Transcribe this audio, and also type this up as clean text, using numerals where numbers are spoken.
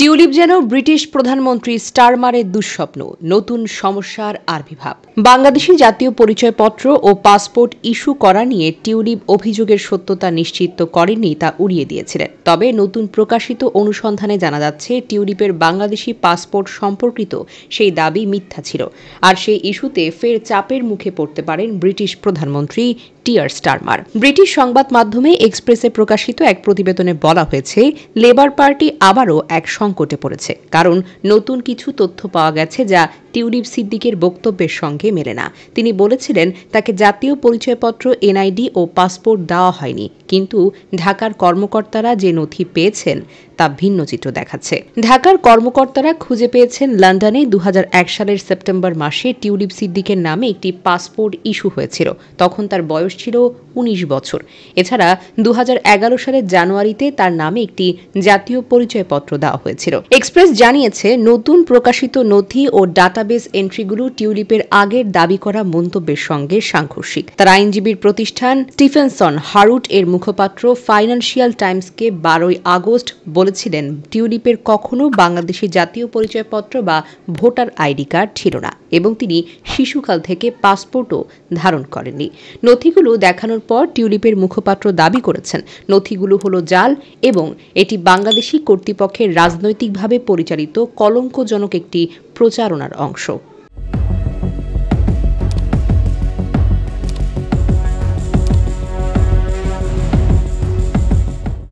Tulip যেন British প্রধানমন্ত্রী স্টারমারের দুঃস্বপ্ন, নতুন সমস্যার আবির্ভাব। বাংলাদেশি জাতীয় পরিচয়পত্র ও পাসপোর্ট ইস্যু করা নিয়ে টিউলিপ অভিযোগের সত্যতা নিশ্চিত করেননি, তা উড়িয়ে দিয়েছিলেন। তবে নতুন প্রকাশিত অনুসন্ধানে জানা যাচ্ছে টিউলিপের বাংলাদেশি পাসপোর্ট সম্পর্কিত সেই দাবি মিথ্যা ছিল, আর সেই ইস্যুতে ফের চাপের মুখে পড়তে পারেন ব্রিটিশ প্রধানমন্ত্রী টিয়ার স্টারমার। ব্রিটিশ সংবাদ মাধ্যমে এক্সপ্রেসে প্রকাশিত এক প্রতিবেদনে বলা হয়েছে, লেবার পার্টি আবারও এক সংকটে পড়েছে, কারণ নতুন কিছু তথ্য পাওয়া গেছে যা টিউলিপ সিদ্দিকের বক্তব্যের সঙ্গে মেলে না। তিনি বলেছিলেন, তাকে জাতীয় পরিচয়পত্র, এনআইডি ও পাসপোর্ট দেওয়া হয়নি, কিন্তু ঢাকার কর্মকর্তারা যে নথি পেয়েছেন তা ভিন্ন চিত্র দেখাচ্ছে। ঢাকার কর্মকর্তারা খুঁজে পেয়েছেন লন্ডনে 2001 সালের সেপ্টেম্বর মাসে টিউলিপ সিদ্দিকের নামে একটি পাসপোর্ট ইস্যু হয়েছিল। তখন তার বয়স ছিল 19 বছর। এছাড়া 2011 সালের জানুয়ারিতে তার নামে একটি জাতীয় পরিচয়পত্র দেওয়া হয়েছিল। এক্সপ্রেস জানিয়েছে, নতুন প্রকাশিত নথি ও ডাটাবেস এন্ট্রিগুলো টিউলিপের আগের দাবি করা মন্তব্যের সঙ্গে সাংঘর্ষিক। তার আইনজীবীর প্রতিষ্ঠান স্টিফেনসন হারুট এর মুখপাত্র ফাইন্যান্সিয়াল টাইমসকে 12 আগস্ট বলেছিলেন, টিউলিপের কখনো বাংলাদেশি জাতীয় পরিচয়পত্র বা ভোটার আইডি কার্ড ছিল না এবং তিনি শিশুকাল থেকে পাসপোর্টও ধারণ করেননি। নথিগুলো দেখানোর পর টিউলিপের মুখপাত্র দাবি করেছেন, নথিগুলো হলো জাল এবং এটি বাংলাদেশি কর্তৃপক্ষের রাজনৈতিকভাবে পরিচালিত কলঙ্কজনক একটি প্রচারণার অংশ।